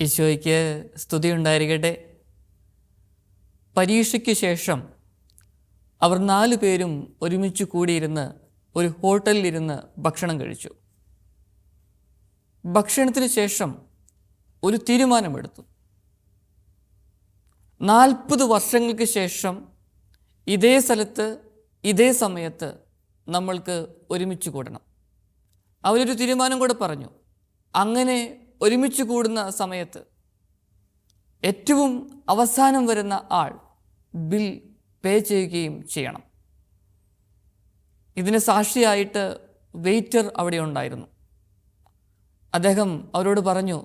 ഈശോയ്ക്ക് സ്തുതി ഉണ്ടായിരിക്കട്ടെ. പരീക്ഷയ്ക്ക് ശേഷം അവർ 4 പേരും ഒരുമിച്ച് കൂടിയിരുന്ന് ഒരു ഹോട്ടലിലിരുന്ന് ഭക്ഷണം കഴിച്ചു. ഭക്ഷണത്തിന് ശേഷം ഒരു തീരുമാനമെടുത്തു. 40 വർഷങ്ങൾക്ക് ശേഷം ഇതേ സ്ഥലത്ത് ഇതേ സമയത്ത് നമ്മൾക്ക് ഒരുമിച്ച് കൂടണം. അവരൊരു തീരുമാനം കൂടെ പറഞ്ഞു. അങ്ങനെ ഒരുമിച്ച് കൂടുന്ന സമയത്ത് ഏറ്റവും അവസാനം വരുന്ന ആൾ ബിൽ പേ ചെയ്യുകയും ചെയ്യണം. ഇതിന് സാക്ഷിയായിട്ട് വെയിറ്റർ അവിടെ ഉണ്ടായിരുന്നു. അദ്ദേഹം അവരോട് പറഞ്ഞു,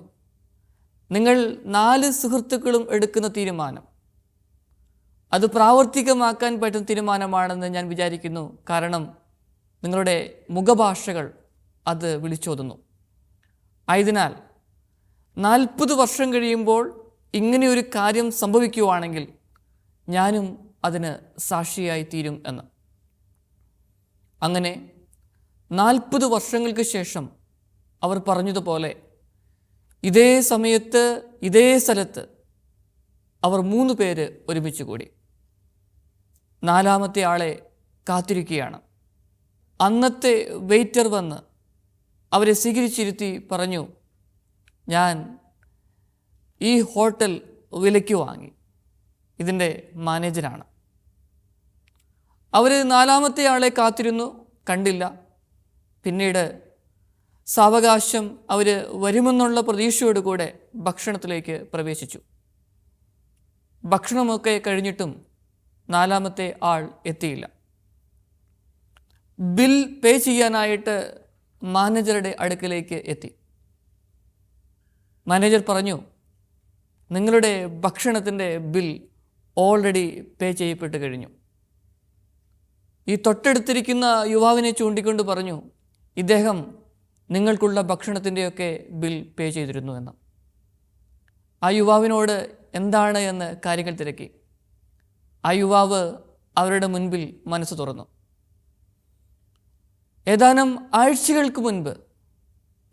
നിങ്ങൾ 4 സുഹൃത്തുക്കളും എടുക്കുന്ന തീരുമാനം അത് പ്രാവർത്തികമാക്കാൻ പറ്റുന്ന തീരുമാനമാണെന്ന് ഞാൻ വിചാരിക്കുന്നു. കാരണം നിങ്ങളുടെ മുഖഭാഷകൾ അത് വിളിച്ചോതുന്നു. ആയതിനാൽ 40 വർഷം കഴിയുമ്പോൾ ഇങ്ങനെയൊരു കാര്യം സംഭവിക്കുകയാണെങ്കിൽ ഞാനും അതിന് സാക്ഷിയായി തീരും എന്ന്. അങ്ങനെ 40 വർഷങ്ങൾക്ക് ശേഷം അവർ പറഞ്ഞതുപോലെ ഇതേ സമയത്ത് ഇതേ സ്ഥലത്ത് അവർ 3 പേര് ഒരുമിച്ച് കൂടി. 4-മത്തെ ആളെ കാത്തിരിക്കുകയാണ്. അന്നത്തെ വെയിറ്റർ വന്ന് അവരെ സ്വീകരിച്ചിരുത്തി പറഞ്ഞു, ഞാൻ ഈ ഹോട്ടൽ വിലയ്ക്ക് വാങ്ങി, ഇതിൻ്റെ മാനേജരാണ്. അവർ 4-മത്തെ ആളെ കാത്തിരുന്നു, കണ്ടില്ല. പിന്നീട് സാവകാശം അവർ വരുമെന്നുള്ള പ്രതീക്ഷയോടുകൂടെ ഭക്ഷണത്തിലേക്ക് പ്രവേശിച്ചു. ഭക്ഷണമൊക്കെ കഴിഞ്ഞിട്ടും 4-മത്തെ ആൾ എത്തിയില്ല. ബിൽ പേ ചെയ്യാനായിട്ട് മാനേജറുടെ അടുക്കലേക്ക് എത്തി. മാനേജർ പറഞ്ഞു, നിങ്ങളുടെ ഭക്ഷണത്തിൻ്റെ ബിൽ ഓൾറെഡി പേ ചെയ്യപ്പെട്ട് കഴിഞ്ഞു. ഈ തൊട്ടടുത്തിരിക്കുന്ന യുവാവിനെ ചൂണ്ടിക്കൊണ്ട് പറഞ്ഞു, ഇദ്ദേഹം നിങ്ങൾക്കുള്ള ഭക്ഷണത്തിൻ്റെയൊക്കെ ബിൽ പേ ചെയ്തിരുന്നു എന്ന്. ആ യുവാവിനോട് എന്താണ് എന്ന് കാര്യങ്ങൾ തിരക്കി. ആ യുവാവ് അവരുടെ മുൻപിൽ മനസ്സ് തുറന്നു. ഏതാനും ആഴ്ചകൾക്ക് മുൻപ്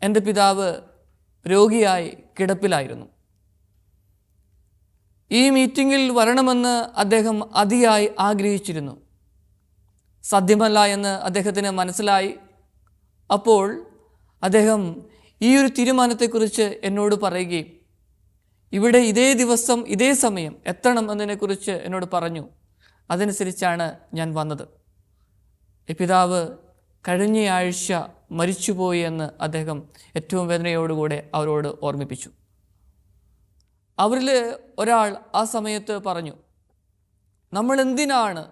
എൻ്റെ പിതാവ് രോഗിയായി കിടപ്പിലായിരുന്നു. ഈ മീറ്റിങ്ങിൽ വരണമെന്ന് അദ്ദേഹം അതിയായി ആഗ്രഹിച്ചിരുന്നു. സാധ്യമല്ല എന്ന് അദ്ദേഹത്തിന് മനസ്സിലായി. അപ്പോൾ അദ്ദേഹം ഈ ഒരു തീരുമാനത്തെക്കുറിച്ച് എന്നോട് പറയുകയും ഇവിടെ ഇതേ ദിവസം ഇതേ സമയം എത്തണം എന്നതിനെക്കുറിച്ച് എന്നോട് പറഞ്ഞു. അതനുസരിച്ചാണ് ഞാൻ വന്നത്. ഈ പിതാവ് കഴിഞ്ഞയാഴ്ച മരിച്ചുപോയി എന്ന് അദ്ദേഹം ഏറ്റവും വേദനയോടുകൂടെ അവരോട് ഓർമ്മിപ്പിച്ചു. അവരിൽ ഒരാൾ ആ സമയത്ത് പറഞ്ഞു, നമ്മൾ എന്തിനാണ്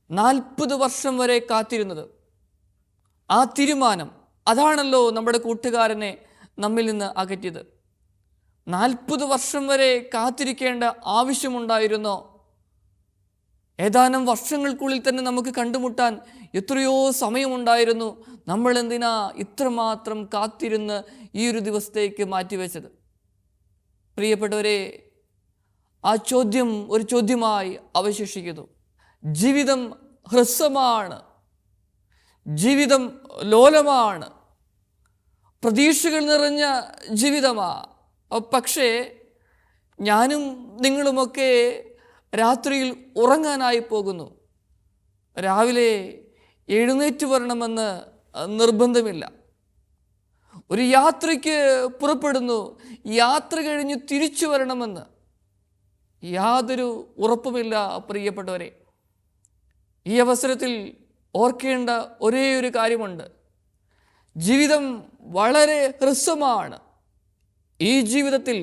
40 വർഷം വരെ കാത്തിരുന്നത്? ആ തീരുമാനം അതാണല്ലോ നമ്മുടെ കൂട്ടുകാരനെ നമ്മിൽ നിന്ന് അകറ്റിയത്. 40 വർഷം വരെ കാത്തിരിക്കേണ്ട ആവശ്യമുണ്ടായിരുന്നോ? ഏതാനും വർഷങ്ങൾക്കുള്ളിൽ തന്നെ നമുക്ക് കണ്ടുമുട്ടാൻ എത്രയോ സമയമുണ്ടായിരുന്നു. നമ്മൾ എന്തിനാ ഇത്രമാത്രം കാത്തിരുന്ന് ഈ ഒരു ദിവസത്തേക്ക് മാറ്റിവെച്ചത്? പ്രിയപ്പെട്ടവരെ, ആ ചോദ്യം ഒരു ചോദ്യമായി അവശേഷിക്കുന്നു. ജീവിതം ഹ്രസ്വമാണ്, ജീവിതം ലോലമാണ്, പ്രതീക്ഷകൾ നിറഞ്ഞ ജീവിതമാണ്. പക്ഷേ ഞാനും നിങ്ങളുമൊക്കെ രാത്രിയിൽ ഉറങ്ങാനായി പോകുന്നു. രാവിലെ എഴുന്നേറ്റ് വരണമെന്ന് നിർബന്ധമില്ല. ഒരു യാത്രയ്ക്ക് പുറപ്പെടുന്നു, യാത്ര കഴിഞ്ഞ് തിരിച്ചു വരണമെന്ന് യാതൊരു ഉറപ്പുമില്ല. പ്രിയപ്പെട്ടവരെ, ഈ അവസരത്തിൽ ഓർക്കേണ്ട ഒരേ ഒരു കാര്യമുണ്ട്. ജീവിതം വളരെ ഹ്രസ്വമാണ്. ഈ ജീവിതത്തിൽ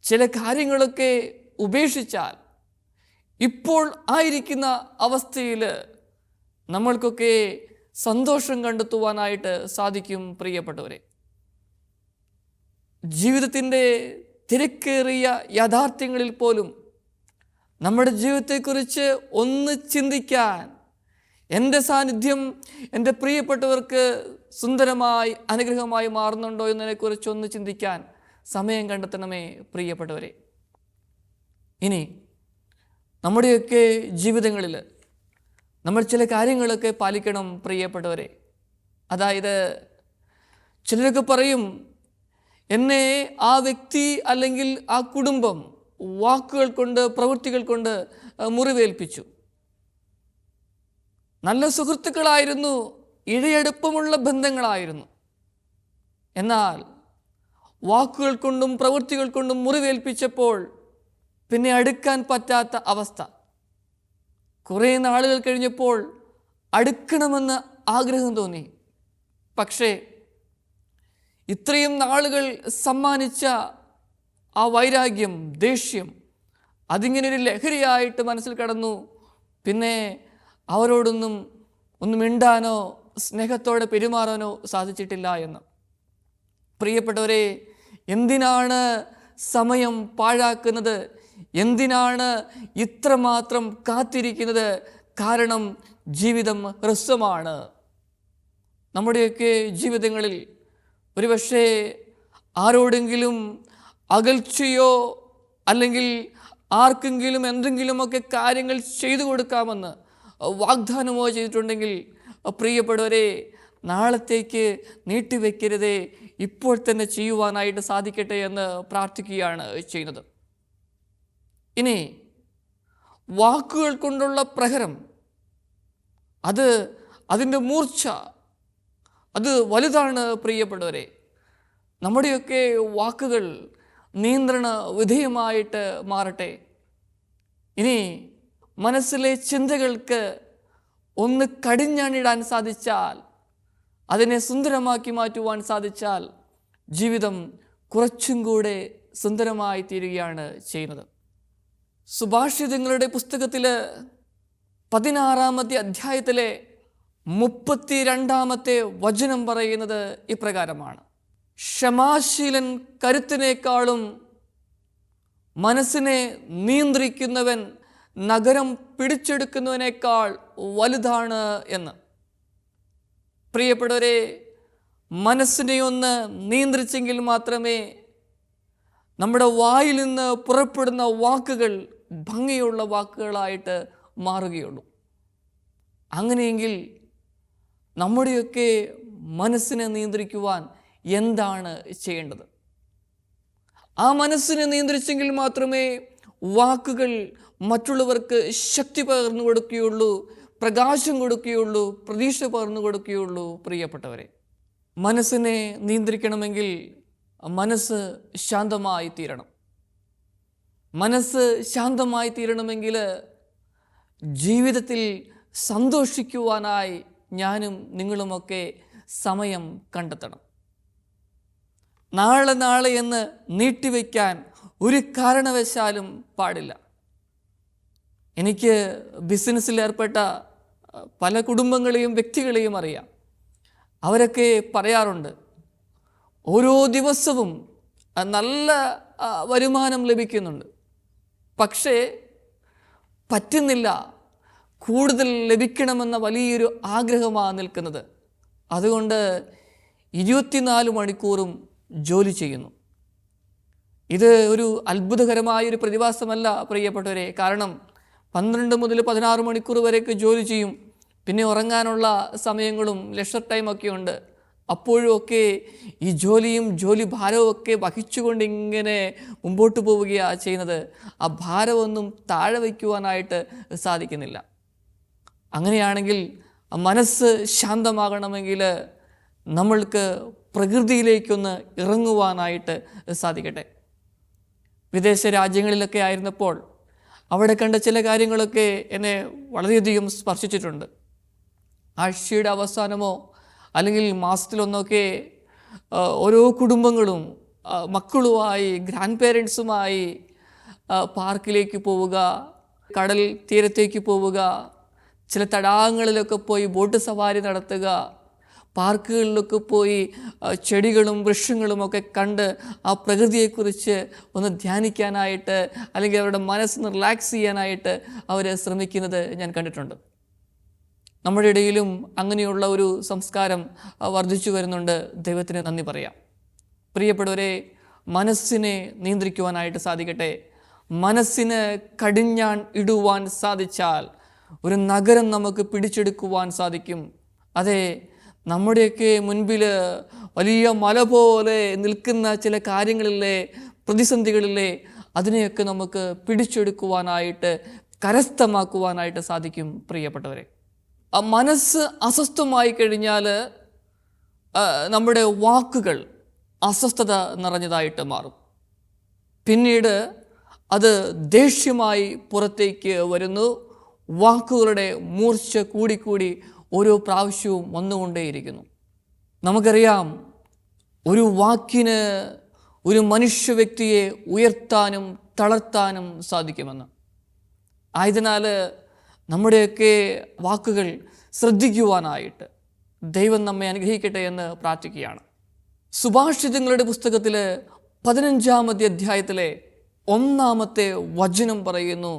ചില കാര്യങ്ങളൊക്കെ ഉപേക്ഷിച്ചാൽ ഇപ്പോൾ ആയിരിക്കുന്ന അവസ്ഥയിൽ നമ്മൾക്കൊക്കെ സന്തോഷം കണ്ടെത്തുവാനായിട്ട് സാധിക്കും. പ്രിയപ്പെട്ടവരെ, ജീവിതത്തിൻ്റെ തിരക്കേറിയ യാഥാർത്ഥ്യങ്ങളിൽ പോലും നമ്മുടെ ജീവിതത്തെക്കുറിച്ച് ഒന്ന് ചിന്തിക്കാൻ, എൻ്റെ സാന്നിധ്യം എൻ്റെ പ്രിയപ്പെട്ടവർക്ക് സുന്ദരമായി അനുഗ്രഹമായി മാറുന്നുണ്ടോ എന്നതിനെക്കുറിച്ച് ഒന്ന് ചിന്തിക്കാൻ സമയം കണ്ടെത്തണമേ പ്രിയപ്പെട്ടവരെ. ഇനി നമ്മുടെയൊക്കെ ജീവിതങ്ങളിൽ നമ്മൾ ചില കാര്യങ്ങളൊക്കെ പാലിക്കണം പ്രിയപ്പെട്ടവരെ. അതായത് ചിലരൊക്കെ പറയും, എന്നെ ആ വ്യക്തി അല്ലെങ്കിൽ ആ കുടുംബം വാക്കുകൾ കൊണ്ട് പ്രവൃത്തികൾ കൊണ്ട് മുറിവേൽപ്പിച്ചു. നല്ല സുഹൃത്തുക്കളായിരുന്നു, ഇഴയടുപ്പമുള്ള ബന്ധങ്ങളായിരുന്നു. എന്നാൽ വാക്കുകൾ കൊണ്ടും പ്രവൃത്തികൾ കൊണ്ടും മുറിവേൽപ്പിച്ചപ്പോൾ പിന്നെ അടുക്കാൻ പറ്റാത്ത അവസ്ഥ. കുറേ നാളുകൾ കഴിഞ്ഞപ്പോൾ അടുക്കണമെന്ന് ആഗ്രഹം തോന്നി. പക്ഷേ ഇത്രയും നാളുകൾ സമ്മാനിച്ച ആ വൈരാഗ്യം, ദേഷ്യം അതിങ്ങനെ ഒരു ലഹരിയായിട്ട് മനസ്സിൽ കടന്നു. പിന്നെ അവരോടൊന്നും മിണ്ടാനോ സ്നേഹത്തോടെ പെരുമാറാനോ സാധിച്ചിട്ടില്ല എന്ന്. പ്രിയപ്പെട്ടവരെ, എന്തിനാണ് സമയം പാഴാക്കുന്നത്? എന്തിനാണ് ഇത്രമാത്രം കാത്തിരിക്കുന്നത്? കാരണം ജീവിതം ഹ്രസ്വമാണ്. നമ്മുടെയൊക്കെ ജീവിതങ്ങളിൽ ഒരുപക്ഷെ ആരോടെങ്കിലും അകൽച്ചയോ അല്ലെങ്കിൽ ആർക്കെങ്കിലും എന്തെങ്കിലുമൊക്കെ കാര്യങ്ങൾ ചെയ്തു കൊടുക്കാമെന്ന് വാഗ്ദാനമോ ചെയ്തിട്ടുണ്ടെങ്കിൽ, പ്രിയപ്പെട്ടവരെ, നാളത്തേക്ക് നീട്ടിവെക്കരുതേ, ഇപ്പോൾ തന്നെ ചെയ്യുവാനായിട്ട് സാധിക്കട്ടെ എന്ന് പ്രാർത്ഥിക്കുകയാണ് ചെയ്യുന്നത്. ഇനി വാക്കുകൾ കൊണ്ടുള്ള പ്രഹരം, അതിൻ്റെ മൂർച്ച അത് വലുതാണ്. പ്രിയപ്പെട്ടവരെ, നമ്മുടെയൊക്കെ വാക്കുകൾ നിയന്ത്രണ വിധേയമായിട്ട് മാറട്ടെ. ഇനി മനസ്സിലെ ചിന്തകൾക്ക് ഒന്ന് കടിഞ്ഞാണിടാൻ സാധിച്ചാൽ, അതിനെ സുന്ദരമാക്കി മാറ്റുവാൻ സാധിച്ചാൽ, ജീവിതം കുറച്ചും കൂടെ സുന്ദരമായി തീരുകയാണ് ചെയ്യുന്നത്. സുഭാഷിതങ്ങളുടെ പുസ്തകത്തിൽ 16-ാമത്തെ അധ്യായത്തിലെ 32-ാമത്തെ വചനം പറയുന്നത് ഇപ്രകാരമാണ്: ക്ഷമാശീലൻ കരുത്തിനേക്കാളും മനസ്സിനെ നിയന്ത്രിക്കുന്നവൻ നഗരം പിടിച്ചെടുക്കുന്നവനേക്കാൾ വലുതാണ് എന്ന്. പ്രിയപ്പെട്ടവരെ, മനസ്സിനെ ഒന്ന് നിയന്ത്രിച്ചെങ്കിൽ മാത്രമേ നമ്മുടെ വായിൽ നിന്ന് പുറപ്പെടുന്ന വാക്കുകൾ ഭംഗിയുള്ള വാക്കുകളായിട്ട് മാറുകയുള്ളൂ. അങ്ങനെയെങ്കിൽ നമ്മുടെയൊക്കെ മനസ്സിനെ നിയന്ത്രിക്കുവാൻ എന്താണ് ചെയ്യേണ്ടത്? ആ മനസ്സിനെ നിയന്ത്രിച്ചെങ്കിൽ മാത്രമേ വാക്കുകൾ മറ്റുള്ളവർക്ക് ശക്തി പകർന്നു കൊടുക്കുകയുള്ളൂ, പ്രകാശം കൊടുക്കുകയുള്ളൂ, പ്രതീക്ഷ പകർന്നു കൊടുക്കുകയുള്ളൂ. പ്രിയപ്പെട്ടവരെ, മനസ്സിനെ നിയന്ത്രിക്കണമെങ്കിൽ മനസ്സ് ശാന്തമായി തീരണം. മനസ്സ് ശാന്തമായി തീരണമെങ്കിൽ ജീവിതത്തിൽ സന്തോഷിക്കുവാനായി ഞാനും നിങ്ങളുമൊക്കെ സമയം കണ്ടെത്തണം. നാളെ എന്ന് നീട്ടിവെക്കാൻ ഒരു കാരണവശാലും പാടില്ല. എനിക്ക് ബിസിനസ്സിൽ ഏർപ്പെട്ട പല കുടുംബങ്ങളെയും വ്യക്തികളെയും അറിയാം. അവരൊക്കെ പറയാറുണ്ട്, ഓരോ ദിവസവും നല്ല വരുമാനം ലഭിക്കുന്നുണ്ട്, പക്ഷേ പറ്റുന്നില്ല, കൂടുതൽ ലഭിക്കണമെന്ന വലിയൊരു ആഗ്രഹമാണ് നിൽക്കുന്നത്. അതുകൊണ്ട് 24 മണിക്കൂറും ജോലി ചെയ്യുന്നു. ഇത് ഒരു അത്ഭുതകരമായൊരു പ്രതിഭാസമല്ല പ്രിയപ്പെട്ടവരെ. കാരണം 12 മുതൽ 16 മണിക്കൂർ വരെയൊക്കെ ജോലി ചെയ്യും. പിന്നെ ഉറങ്ങാനുള്ള സമയങ്ങളും ലെഷർ ടൈമൊക്കെ ഉണ്ട്. അപ്പോഴും ഒക്കെ ഈ ജോലിയും ജോലി ഭാരവും ഒക്കെ വഹിച്ചുകൊണ്ട് ഇങ്ങനെ മുമ്പോട്ട് പോവുകയാണ് ചെയ്യുന്നത്. ആ ഭാരമൊന്നും താഴെ വയ്ക്കുവാനായിട്ട് സാധിക്കുന്നില്ല. അങ്ങനെയാണെങ്കിൽ മനസ്സ് ശാന്തമാകണമെങ്കിൽ നമ്മൾക്ക് പ്രകൃതിയിലേക്കൊന്ന് ഇറങ്ങുവാനായിട്ട് സാധിക്കട്ടെ. വിദേശ രാജ്യങ്ങളിലൊക്കെ ആയിരുന്നപ്പോൾ അവിടെ കണ്ട ചില കാര്യങ്ങളൊക്കെ എന്നെ വളരെയധികം സ്പർശിച്ചിട്ടുണ്ട്. ആഴ്ചയുടെ അവസാനമോ അല്ലെങ്കിൽ മാസത്തിലൊന്നൊക്കെ ഓരോ കുടുംബങ്ങളും മക്കളുമായി, ഗ്രാൻഡ് പേരൻസുമായി പാർക്കിലേക്ക് പോവുക, കടൽ തീരത്തേക്ക് പോവുക, ചില തടാകങ്ങളിലൊക്കെ പോയി ബോട്ട് സവാരി നടത്തുക, പാർക്കുകളിലൊക്കെ പോയി ചെടികളും വൃക്ഷങ്ങളുമൊക്കെ കണ്ട് ആ പ്രകൃതിയെക്കുറിച്ച് ഒന്ന് ധ്യാനിക്കാനായിട്ട് അല്ലെങ്കിൽ അവരുടെ മനസ്സൊന്ന് റിലാക്സ് ചെയ്യാനായിട്ട് അവർ ശ്രമിക്കുന്നത് ഞാൻ കണ്ടിട്ടുണ്ട്. നമ്മുടെ ഇടയിലും അങ്ങനെയുള്ള ഒരു സംസ്കാരം വർദ്ധിച്ചു വരുന്നുണ്ട്. ദൈവത്തിന് നന്ദി പറയാം. പ്രിയപ്പെട്ടവരെ, മനസ്സിനെ നിയന്ത്രിക്കുവാനായിട്ട് സാധിക്കട്ടെ. മനസ്സിന് കടിഞ്ഞാൺ ഇടുവാൻ സാധിച്ചാൽ ഒരു നഗരം നമുക്ക് പിടിച്ചെടുക്കുവാൻ സാധിക്കും. അതെ, നമ്മുടെയൊക്കെ മുൻപിൽ വലിയ മല പോലെ നിൽക്കുന്ന ചില കാര്യങ്ങളിലെ പ്രതിസന്ധികളിലെ അതിനെയൊക്കെ നമുക്ക് പിടിച്ചെടുക്കുവാനായിട്ട് കരസ്ഥമാക്കുവാനായിട്ട് സാധിക്കും പ്രിയപ്പെട്ടവരെ. മനസ്സ് അസ്വസ്ഥമായി കഴിഞ്ഞാൽ നമ്മുടെ വാക്കുകൾ അസ്വസ്ഥത നിറഞ്ഞതായിട്ട് മാറും. പിന്നീട് അത് ദേഷ്യമായി പുറത്തേക്ക് വരുന്നു. വാക്കുകളുടെ മൂർച്ച കൂടിക്കൂടി ഓരോ പ്രാവശ്യവും വന്നുകൊണ്ടേയിരിക്കുന്നു. നമുക്കറിയാം, ഒരു വാക്കിന് ഒരു മനുഷ്യ വ്യക്തിയെ ഉയർത്താനും തളർത്താനും സാധിക്കുമെന്ന്. ആയതിനാൽ നമ്മുടെയൊക്കെ വാക്കുകൾ ശ്രദ്ധിക്കുവാനായിട്ട് ദൈവം നമ്മെ അനുഗ്രഹിക്കട്ടെ എന്ന് പ്രാർത്ഥിക്കുകയാണ്. സുഭാഷിതങ്ങളുടെ പുസ്തകത്തിൽ 15-ാമത്തെ അധ്യായത്തിലെ 1-ാമത്തെ വചനം പറയുന്നു,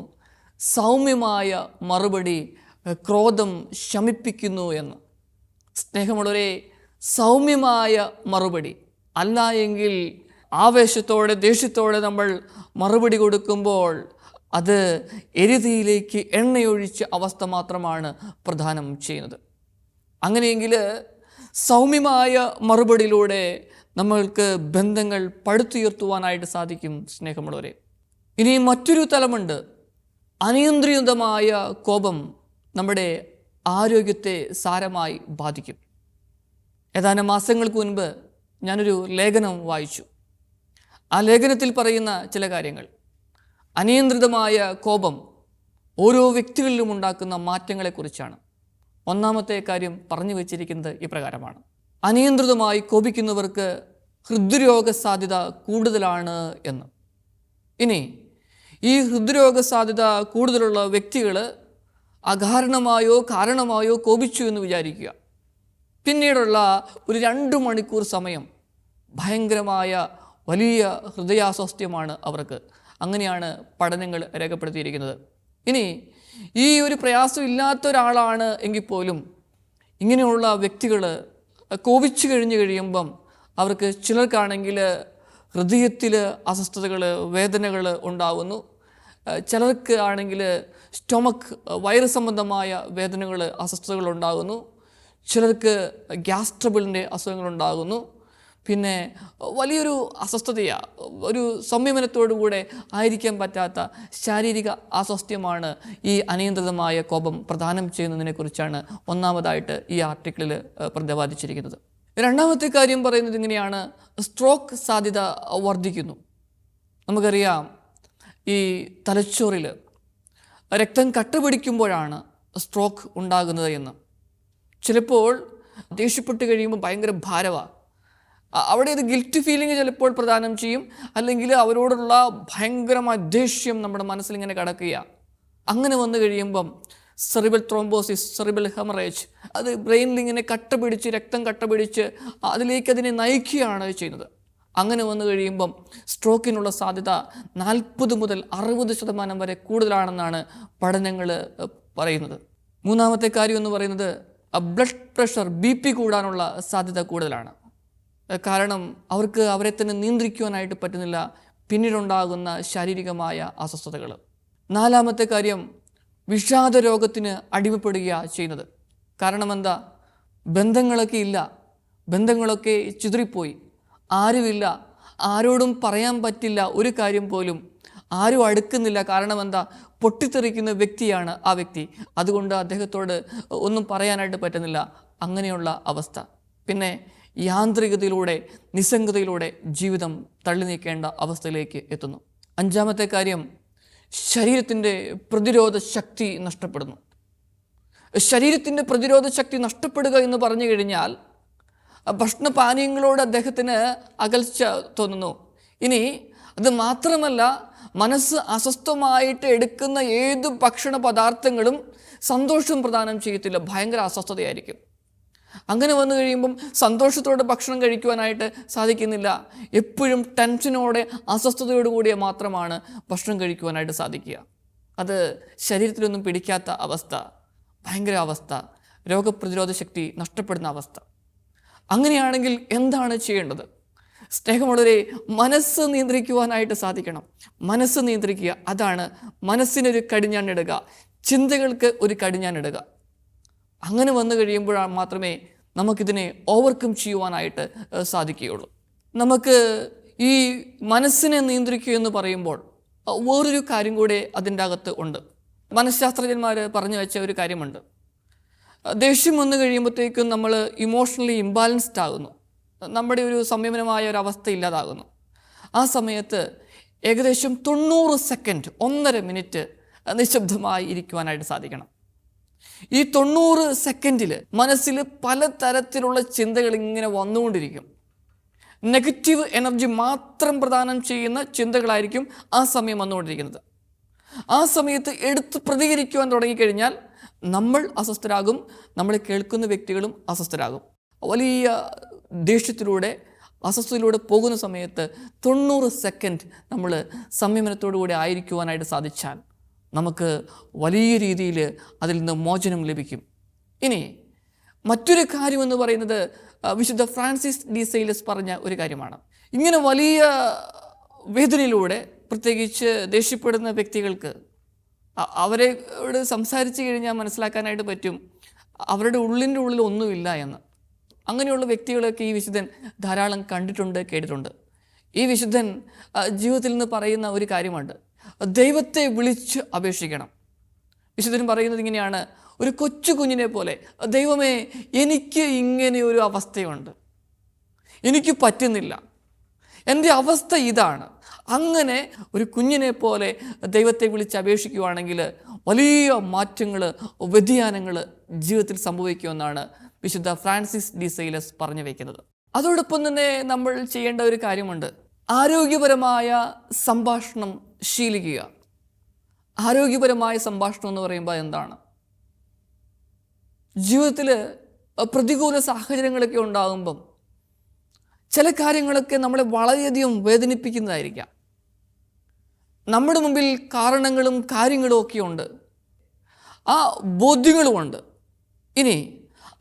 സൗമ്യമായ മറുപടി ക്രോധം ശമിപ്പിക്കുന്നു എന്ന്. സ്നേഹമുള്ളവരെ, സൗമ്യമായ മറുപടി അല്ല എങ്കിൽ ആവേശത്തോടെ ദേഷ്യത്തോടെ നമ്മൾ മറുപടി കൊടുക്കുമ്പോൾ അത് എരുതിയിലേക്ക് എണ്ണയൊഴിച്ച അവസ്ഥ മാത്രമാണ് പ്രദാനം ചെയ്യുന്നത്. അങ്ങനെയെങ്കിൽ സൗമ്യമായ മറുപടിയിലൂടെ നമ്മൾക്ക് ബന്ധങ്ങൾ പടുത്തുയർത്തുവാനായിട്ട് സാധിക്കും സ്നേഹമുള്ളവരെ. ഇനി മറ്റൊരു തലമുണ്ട്. അനിയന്ത്രിതമായ കോപം നമ്മുടെ ആരോഗ്യത്തെ സാരമായി ബാധിക്കും. ഏതാനും മാസങ്ങൾക്ക് മുൻപ് ഞാനൊരു ലേഖനം വായിച്ചു. ആ ലേഖനത്തിൽ പറയുന്ന ചില കാര്യങ്ങൾ, അനിയന്ത്രിതമായ കോപം ഓരോ വ്യക്തികളിലും ഉണ്ടാക്കുന്ന മാറ്റങ്ങളെക്കുറിച്ചാണ്. 1-ാമത്തെ കാര്യം പറഞ്ഞു വച്ചിരിക്കുന്നത് ഇപ്രകാരമാണ്: അനിയന്ത്രിതമായി കോപിക്കുന്നവർക്ക് ഹൃദ്രോഗ സാധ്യത കൂടുതലാണ് എന്ന്. ഇനി ഈ ഹൃദ്രോഗ സാധ്യത കൂടുതലുള്ള വ്യക്തികൾ അകാരണമായോ കാരണമായോ കോപിച്ചു എന്ന് വിചാരിക്കുക. പിന്നീടുള്ള ഒരു 2 മണിക്കൂർ സമയം ഭയങ്കരമായ വലിയ ഹൃദയാസ്വാസ്ഥ്യമാണ് അവർക്ക്. അങ്ങനെയാണ് പഠനങ്ങൾ രേഖപ്പെടുത്തിയിരിക്കുന്നത്. ഇനി ഈ ഒരു പ്രയാസം ഇല്ലാത്ത ഒരാളാണ് എങ്കിൽ പോലും ഇങ്ങനെയുള്ള വ്യക്തികൾ കോപിച്ചു കഴിയുമ്പം അവർക്ക് ചിലർക്കാണെങ്കിൽ ഹൃദയത്തിൽ അസ്വസ്ഥതകൾ, വേദനകൾ ഉണ്ടാകുന്നു. ചിലർക്ക് ആണെങ്കിൽ സ്റ്റൊമക്ക്, വയറ് സംബന്ധമായ വേദനകൾ, അസ്വസ്ഥതകൾ ഉണ്ടാകുന്നു. ചിലർക്ക് ഗ്യാസ് ട്രബിളിൻ്റെ അസുഖങ്ങളുണ്ടാകുന്നു. പിന്നെ വലിയൊരു അസ്വസ്ഥതയാണ്, ഒരു സംയമനത്തോടുകൂടെ ആയിരിക്കാൻ പറ്റാത്ത ശാരീരിക അസ്വാസ്ഥ്യമാണ് ഈ അനിയന്ത്രിതമായ കോപം പ്രദാനം ചെയ്യുന്നതിനെക്കുറിച്ചാണ് 1-ാമതായിട്ട് ഈ ആർട്ടിക്കിളിൽ പ്രതിപാദിച്ചിരിക്കുന്നത്. 2-ാമത്തെ കാര്യം പറയുന്നത് ഇങ്ങനെയാണ്: സ്ട്രോക്ക് സാധ്യത വർദ്ധിക്കുന്നു. നമുക്കറിയാം, ഈ തലച്ചോറിൽ രക്തം കട്ടപിടിക്കുമ്പോഴാണ് സ്ട്രോക്ക് ഉണ്ടാകുന്നത് എന്ന്. ചിലപ്പോൾ ദേഷ്യപ്പെട്ട് കഴിയുമ്പോൾ ഭയങ്കര ഭാരമാണ്. അവിടെ ഇത് ഗിൽറ്റ് ഫീലിംഗ് ചിലപ്പോൾ പ്രദാനം ചെയ്യും. അല്ലെങ്കിൽ അവരോടുള്ള ഭയങ്കരമായ ദേഷ്യം നമ്മുടെ മനസ്സിലിങ്ങനെ കിടക്കുക. അങ്ങനെ വന്നു കഴിയുമ്പം സെറിബൽ ത്രോംബോസിസ്, സെറിബൽ ഹെമറേജ്, അത് ബ്രെയിനിൽ ഇങ്ങനെ രക്തം കട്ടപിടിച്ച് അതിലേക്ക് അതിനെ നയിക്കുകയാണ് ചെയ്യുന്നത്. അങ്ങനെ വന്നു കഴിയുമ്പം സ്ട്രോക്കിനുള്ള സാധ്യത 40 മുതൽ 60% വരെ കൂടുതലാണെന്നാണ് പഠനങ്ങൾ പറയുന്നത്. 3-ാമത്തെ കാര്യം എന്ന് പറയുന്നത് ബ്ലഡ് പ്രഷർ, BP കൂടാനുള്ള സാധ്യത കൂടുതലാണ്. കാരണം അവർക്ക് അവരെ തന്നെ നിയന്ത്രിക്കുവാനായിട്ട് പറ്റുന്നില്ല. പിന്നീടുണ്ടാകുന്ന ശാരീരികമായ അസ്വസ്ഥതകൾ. 4-ാമത്തെ കാര്യം വിഷാദ രോഗത്തിന് അടിമപ്പെടുക ചെയ്യുന്നത്. കാരണം എന്താ? ബന്ധങ്ങളൊക്കെ ഇല്ല, ബന്ധങ്ങളൊക്കെ ചിതറിപ്പോയി, ആരുമില്ല, ആരോടും പറയാൻ പറ്റില്ല ഒരു കാര്യം പോലും, ആരും അടുക്കുന്നില്ല. കാരണം എന്താ? പൊട്ടിത്തെറിക്കുന്ന വ്യക്തിയാണ് ആ വ്യക്തി. അതുകൊണ്ട് അദ്ദേഹത്തോട് ഒന്നും പറയാനായിട്ട് പറ്റുന്നില്ല. അങ്ങനെയുള്ള അവസ്ഥ. പിന്നെ യാന്ത്രികതയിലൂടെ, നിസ്സംഗതയിലൂടെ ജീവിതം തള്ളി നീക്കേണ്ട അവസ്ഥയിലേക്ക് എത്തുന്നു. 5-ാമത്തെ കാര്യം, ശരീരത്തിൻ്റെ പ്രതിരോധ ശക്തി നഷ്ടപ്പെടുന്നു. ശരീരത്തിൻ്റെ പ്രതിരോധ ശക്തി നഷ്ടപ്പെടുക എന്ന് പറഞ്ഞു കഴിഞ്ഞാൽ ഭക്ഷണപാനീയങ്ങളോട് അദ്ദേഹത്തിന് അകൽച്ച തോന്നുന്നു. ഇനി അത് മാത്രമല്ല, മനസ്സ് അസ്വസ്ഥമായിട്ട് എടുക്കുന്ന ഏത് ഭക്ഷണ പദാർത്ഥങ്ങളും സന്തോഷം പ്രദാനം ചെയ്യത്തില്ല, ഭയങ്കര അസ്വസ്ഥതയായിരിക്കും. അങ്ങനെ വന്നു കഴിയുമ്പം സന്തോഷത്തോടെ ഭക്ഷണം കഴിക്കുവാനായിട്ട് സാധിക്കുന്നില്ല. എപ്പോഴും ടെൻഷനോടെ, അസ്വസ്ഥതയോടുകൂടിയ മാത്രമാണ് ഭക്ഷണം കഴിക്കുവാനായിട്ട് സാധിക്കുക. അത് ശരീരത്തിലൊന്നും പിടിക്കാത്ത അവസ്ഥ, ഭയങ്കര അവസ്ഥ, രോഗപ്രതിരോധ ശക്തി നഷ്ടപ്പെടുന്ന അവസ്ഥ. അങ്ങനെയാണെങ്കിൽ എന്താണ് ചെയ്യേണ്ടത്? സ്നേഹമുള്ളവരെ, മനസ്സ് നിയന്ത്രിക്കുവാനായിട്ട് സാധിക്കണം. മനസ്സ് നിയന്ത്രിക്കുക, അതാണ് മനസ്സിനൊരു കടിഞ്ഞാണിടുക, ചിന്തകൾക്ക് ഒരു കടിഞ്ഞാണിടുക. അങ്ങനെ വന്നു കഴിയുമ്പോഴാണ് മാത്രമേ നമുക്കിതിനെ ഓവർകം ചെയ്യുവാനായിട്ട് സാധിക്കുകയുള്ളൂ. നമുക്ക് ഈ മനസ്സിനെ നിയന്ത്രിക്കുക എന്ന് പറയുമ്പോൾ വേറൊരു കാര്യം കൂടെ അതിൻ്റെ അകത്ത് ഉണ്ട്. മനഃശാസ്ത്രജ്ഞന്മാർ പറഞ്ഞു വെച്ച ഒരു കാര്യമുണ്ട്. ദേഷ്യം വന്നു കഴിയുമ്പോഴത്തേക്കും നമ്മൾ ഇമോഷണലി ഇംബാലൻസ്ഡ് ആകുന്നു, നമ്മുടെ ഒരു സംയമനമായ ഒരു അവസ്ഥ ഇല്ലാതാകുന്നു. ആ സമയത്ത് ഏകദേശം 90 സെക്കൻഡ് 1.5 മിനിറ്റ് നിശബ്ദമായി ഇരിക്കുവാനായിട്ട് സാധിക്കണം. ഈ 90 സെക്കൻഡിൽ മനസ്സിൽ പലതരത്തിലുള്ള ചിന്തകൾ ഇങ്ങനെ വന്നുകൊണ്ടിരിക്കും. നെഗറ്റീവ് എനർജി മാത്രം പ്രദാനം ചെയ്യുന്ന ചിന്തകളായിരിക്കും ആ സമയം വന്നുകൊണ്ടിരിക്കുന്നത്. ആ സമയത്ത് എടുത്ത് പ്രതികരിക്കുവാൻ തുടങ്ങിക്കഴിഞ്ഞാൽ നമ്മൾ അസ്വസ്ഥരാകും, നമ്മളെ കേൾക്കുന്ന വ്യക്തികളും അസ്വസ്ഥരാകും. വലിയ ദേഷ്യത്തിലൂടെ അസ്വസ്ഥതയിലൂടെ പോകുന്ന സമയത്ത് 90 സെക്കൻഡ് നമ്മൾ സംയമനത്തോടുകൂടി ആയിരിക്കുവാനായിട്ട് സാധിച്ചാൽ നമുക്ക് വലിയ രീതിയിൽ അതിൽ നിന്ന് മോചനം ലഭിക്കും. ഇനി മറ്റൊരു കാര്യമെന്ന് പറയുന്നത് വിശുദ്ധ ഫ്രാൻസിസ് ഡി സെയിലസ് പറഞ്ഞ ഒരു കാര്യമാണ്. ഇങ്ങനെ വലിയ വേദനയിലൂടെ പ്രത്യേകിച്ച് ദേഷ്യപ്പെടുന്ന വ്യക്തികൾക്ക് അവരോട് സംസാരിച്ചു കഴിഞ്ഞാൽ മനസ്സിലാക്കാനായിട്ട് പറ്റും അവരുടെ ഉള്ളിൻ്റെ ഉള്ളിൽ ഒന്നുമില്ല എന്ന്. അങ്ങനെയുള്ള വ്യക്തികളൊക്കെ ഈ വിശുദ്ധൻ ധാരാളം കണ്ടിട്ടുണ്ട്, കേട്ടിട്ടുണ്ട്. ഈ വിശുദ്ധൻ ജീവിതത്തിൽ നിന്ന് പറയുന്ന ഒരു കാര്യമുണ്ട്, ദൈവത്തെ വിളിച്ച് അപേക്ഷിക്കണം. വിശുദ്ധൻ പറയുന്നത് ഇങ്ങനെയാണ്, ഒരു കൊച്ചു കുഞ്ഞിനെ പോലെ, ദൈവമേ എനിക്ക് ഇങ്ങനെ ഒരു അവസ്ഥയുണ്ട്, എനിക്ക് പറ്റുന്നില്ല, എൻ്റെ അവസ്ഥ ഇതാണ്. അങ്ങനെ ഒരു കുഞ്ഞിനെ പോലെ ദൈവത്തെ വിളിച്ച് അപേക്ഷിക്കുകയാണെങ്കിൽ വലിയ മാറ്റങ്ങൾ, വ്യതിയാനങ്ങൾ ജീവിതത്തിൽ സംഭവിക്കുമെന്നാണ് വിശുദ്ധ ഫ്രാൻസിസ് ഡി സെയിലസ് പറഞ്ഞു വയ്ക്കുന്നത്. അതോടൊപ്പം തന്നെ നമ്മൾ ചെയ്യേണ്ട ഒരു കാര്യമുണ്ട്, ആരോഗ്യപരമായ സംഭാഷണം ശീലിക്കുക. ആരോഗ്യപരമായ സംഭാഷണം എന്ന് പറയുമ്പോൾ എന്താണ്? ജീവിതത്തിൽ പ്രതികൂല സാഹചര്യങ്ങളൊക്കെ ഉണ്ടാകുമ്പം ചില കാര്യങ്ങളൊക്കെ നമ്മളെ വളരെയധികം വേദനിപ്പിക്കുന്നതായിരിക്കാം. നമ്മുടെ മുമ്പിൽ കാരണങ്ങളും കാര്യങ്ങളും ഒക്കെ ഉണ്ട്, ആ ബോധ്യങ്ങളുമുണ്ട്. ഇനി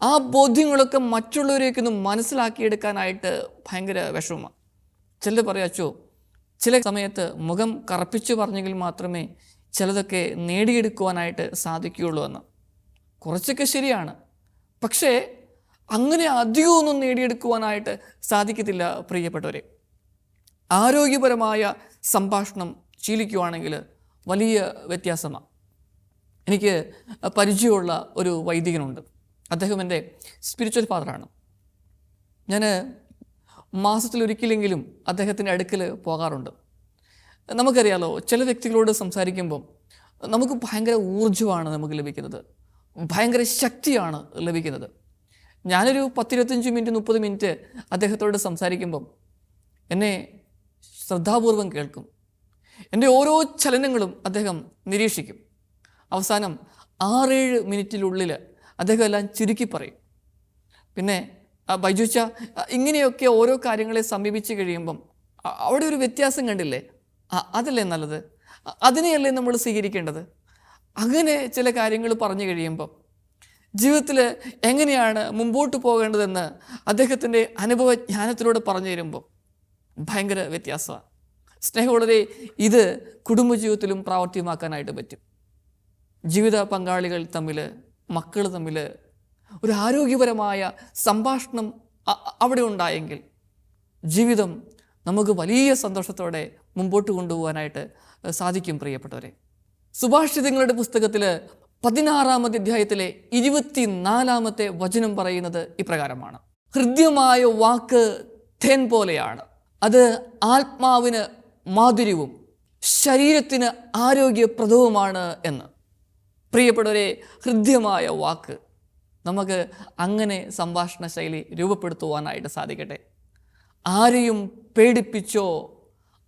ആ ബോധ്യങ്ങളൊക്കെ മറ്റുള്ളവരേക്ക് ഒന്ന് മനസ്സിലാക്കിയെടുക്കാനായിട്ട് ഭയങ്കര വിഷമമാണ്. ചിലർ പറയാച്ചോ ചില സമയത്ത് മുഖം കറുപ്പിച്ച് പറഞ്ഞെങ്കിൽ മാത്രമേ ചിലതൊക്കെ നേടിയെടുക്കുവാനായിട്ട് സാധിക്കുകയുള്ളൂ എന്ന്. കുറച്ചൊക്കെ ശരിയാണ്, പക്ഷേ അങ്ങനെ അധികമൊന്നും നേടിയെടുക്കുവാനായിട്ട് സാധിക്കത്തില്ല പ്രിയപ്പെട്ടവരെ. ആരോഗ്യപരമായ സംഭാഷണം ശീലിക്കുവാണെങ്കിൽ വലിയ വ്യത്യാസമാണ്. എനിക്ക് പരിചയമുള്ള ഒരു വൈദികനുണ്ട്. അദ്ദേഹം എൻ്റെ സ്പിരിച്വൽ ഫാദറാണ്. ഞാൻ മാസത്തിലൊരിക്കലെങ്കിലും അദ്ദേഹത്തിൻ്റെ അടുക്കൽ പോകാറുണ്ട്. നമുക്കറിയാലോ, ചില വ്യക്തികളോട് സംസാരിക്കുമ്പം നമുക്ക് ഭയങ്കര ഊർജ്ജമാണ് നമുക്ക് ലഭിക്കുന്നത്, ഭയങ്കര ശക്തിയാണ് ലഭിക്കുന്നത്. ഞാനൊരു 10-25 മിനിറ്റ് 30 മിനിറ്റ് അദ്ദേഹത്തോട് സംസാരിക്കുമ്പം എന്നെ ശ്രദ്ധാപൂർവം കേൾക്കും. എൻ്റെ ഓരോ ചലനങ്ങളും അദ്ദേഹം നിരീക്ഷിക്കും. അവസാനം 6-7 മിനിറ്റിനുള്ളിൽ അദ്ദേഹം എല്ലാം ചുരുക്കി പറയും. പിന്നെ ബൈജുച്ച ഇങ്ങനെയൊക്കെ ഓരോ കാര്യങ്ങളെ സമീപിച്ച് കഴിയുമ്പം അവിടെ ഒരു വ്യത്യാസം കണ്ടില്ലേ, അതല്ലേ നല്ലത്, അതിനെയല്ലേ നമ്മൾ സ്വീകരിക്കേണ്ടത്. അങ്ങനെ ചില കാര്യങ്ങൾ പറഞ്ഞു കഴിയുമ്പം ജീവിതത്തിൽ എങ്ങനെയാണ് മുമ്പോട്ട് പോകേണ്ടതെന്ന് അദ്ദേഹത്തിൻ്റെ അനുഭവജ്ഞാനത്തിലൂടെ പറഞ്ഞു തരുമ്പോൾ ഭയങ്കര വ്യത്യാസമാണ്. സ്നേഹമുള്ളവരെ, ഇത് കുടുംബജീവിതത്തിലും പ്രാവർത്തികമാക്കാനായിട്ട് പറ്റും. ജീവിത പങ്കാളികൾ തമ്മിൽ, മക്കൾ തമ്മിൽ ഒരു ആരോഗ്യപരമായ സംഭാഷണം അവിടെ ഉണ്ടായെങ്കിൽ ജീവിതം നമുക്ക് വലിയ സന്തോഷത്തോടെ മുമ്പോട്ട് കൊണ്ടുപോകാനായിട്ട് സാധിക്കും. പ്രിയപ്പെട്ടവരെ, സുഭാഷിതങ്ങളുടെ പുസ്തകത്തിൽ 16-ാമത്തെ അധ്യായത്തിലെ 24-ാമത്തെ വചനം പറയുന്നത് ഇപ്രകാരമാണ്: ഹൃദ്യമായ വാക്ക് തേൻ പോലെയാണ്, അത് ആത്മാവിന് മാധുര്യവും ശരീരത്തിന് ആരോഗ്യപ്രദവുമാണ് എന്ന്. പ്രിയപ്പെട്ടവരെ, ഹൃദ്യമായ വാക്ക്, നമുക്ക് അങ്ങനെ സംഭാഷണ ശൈലി രൂപപ്പെടുത്തുവാനായിട്ട് സാധിക്കട്ടെ. ആരെയും പേടിപ്പിച്ചോ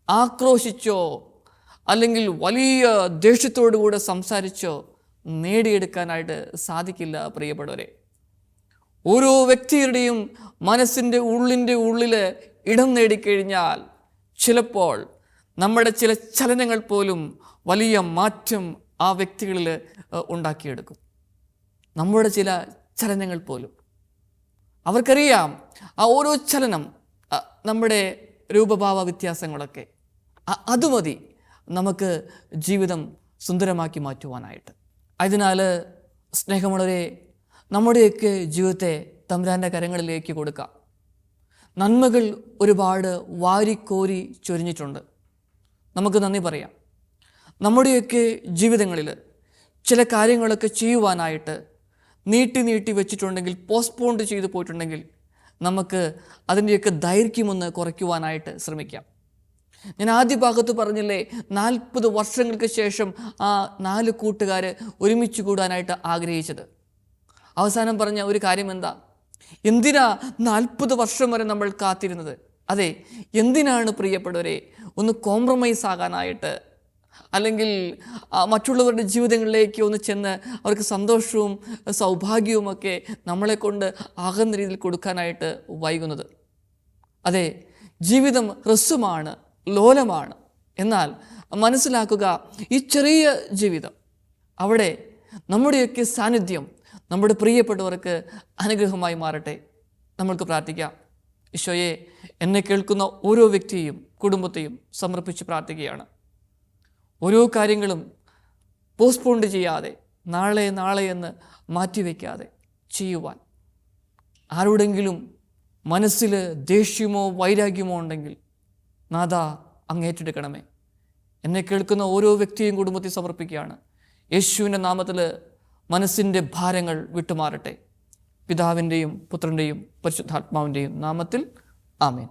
ആക്രോശിച്ചോ അല്ലെങ്കിൽ വലിയ ദേഷ്യത്തോടുകൂടെ സംസാരിച്ചോ നേടിയെടുക്കാനായിട്ട് സാധിക്കില്ല. പ്രിയപ്പെട്ടവരെ, ഓരോ വ്യക്തിയുടെയും മനസ്സിൻ്റെ ഉള്ളിൽ ഇടം നേടിക്കഴിഞ്ഞാൽ ചിലപ്പോൾ നമ്മുടെ ചില ചലനങ്ങൾ പോലും വലിയ മാറ്റം ആ വ്യക്തികളിൽ ഉണ്ടാക്കിയെടുക്കും. നമ്മുടെ ചില ചലനങ്ങൾ പോലും അവർക്കറിയാം. ആ ഓരോ ചലനം, നമ്മുടെ രൂപഭാവ വ്യത്യാസങ്ങളൊക്കെ, അത് മതി നമുക്ക് ജീവിതം സുന്ദരമാക്കി മാറ്റുവാനായിട്ട്. അതിനാൽ സ്നേഹമുള്ളവരെ, നമ്മുടെയൊക്കെ ജീവിതത്തെ തമ്പുരാൻ്റെ കരങ്ങളിലേക്ക് കൊടുക്കാം. നന്മകൾ ഒരുപാട് വാരിക്കോരി ചൊരിഞ്ഞിട്ടുണ്ട്. നമുക്ക് നന്ദി പറയാം. നമ്മുടെയൊക്കെ ജീവിതങ്ങളിൽ ചില കാര്യങ്ങളൊക്കെ ചെയ്യുവാനായിട്ട് നീട്ടി വെച്ചിട്ടുണ്ടെങ്കിൽ, പോസ്റ്റ്പോണ്ട് ചെയ്തു പോയിട്ടുണ്ടെങ്കിൽ, നമുക്ക് അതിൻ്റെയൊക്കെ ദൈർഘ്യമൊന്ന് കുറയ്ക്കുവാനായിട്ട് ശ്രമിക്കാം. ഞാൻ ആദ്യ ഭാഗത്ത് പറഞ്ഞില്ലേ, 40 വർഷങ്ങൾക്ക് ശേഷം ആ 4 കൂട്ടുകാർ ഒരുമിച്ച് കൂടാനായിട്ട് ആഗ്രഹിച്ചത്. അവസാനം പറഞ്ഞ ഒരു കാര്യം എന്താ? എന്തിനാ 40 വർഷം വരെ നമ്മൾ കാത്തിരുന്നത്? അതെ, എന്തിനാണ് പ്രിയപ്പെട്ടവരെ? ഒന്ന് കോംപ്രമൈസ് ആകാനായിട്ട്, അല്ലെങ്കിൽ മറ്റുള്ളവരുടെ ജീവിതങ്ങളിലേക്ക് ഒന്ന് ചെന്ന് അവർക്ക് സന്തോഷവും സൗഭാഗ്യവുമൊക്കെ നമ്മളെ കൊണ്ട് ആകുന്ന രീതിയിൽ കൊടുക്കാനായിട്ട് വൈകുന്നത്. അതെ, ജീവിതം ഹ്രസ്വമാണ്, ലോലമാണ്. എന്നാൽ മനസ്സിലാക്കുക, ഈ ചെറിയ ജീവിതം, അവിടെ നമ്മുടെയൊക്കെ സാന്നിധ്യം നമ്മുടെ പ്രിയപ്പെട്ടവർക്ക് അനുഗ്രഹമായി മാറട്ടെ. നമ്മൾക്ക് പ്രാർത്ഥിക്കാം. ഈശോയെ, എന്നെ കേൾക്കുന്ന ഓരോ വ്യക്തിയെയും കുടുംബത്തെയും സമർപ്പിച്ച് പ്രാർത്ഥിക്കുകയാണ്. ഓരോ കാര്യങ്ങളും പോസ്റ്റ്പോണ്ട് ചെയ്യാതെ, നാളെ എന്ന് മാറ്റിവെക്കാതെ ചെയ്യുവാൻ. ആരോടെങ്കിലും മനസ്സിൽ ദേഷ്യമോ വൈരാഗ്യമോ ഉണ്ടെങ്കിൽ നാഥ അങ്ങേറ്റെടുക്കണമേ. എന്നെ കേൾക്കുന്ന ഓരോ വ്യക്തിയും കുടുംബത്തെ സമർപ്പിക്കുകയാണ്. യേശുവിൻ്റെ നാമത്തിൽ മനസ്സിൻ്റെ ഭാരങ്ങൾ വിട്ടുമാറട്ടെ. പിതാവിൻ്റെയും പുത്രൻ്റെയും പരിശുദ്ധാത്മാവിൻ്റെയും നാമത്തിൽ ആമേൻ.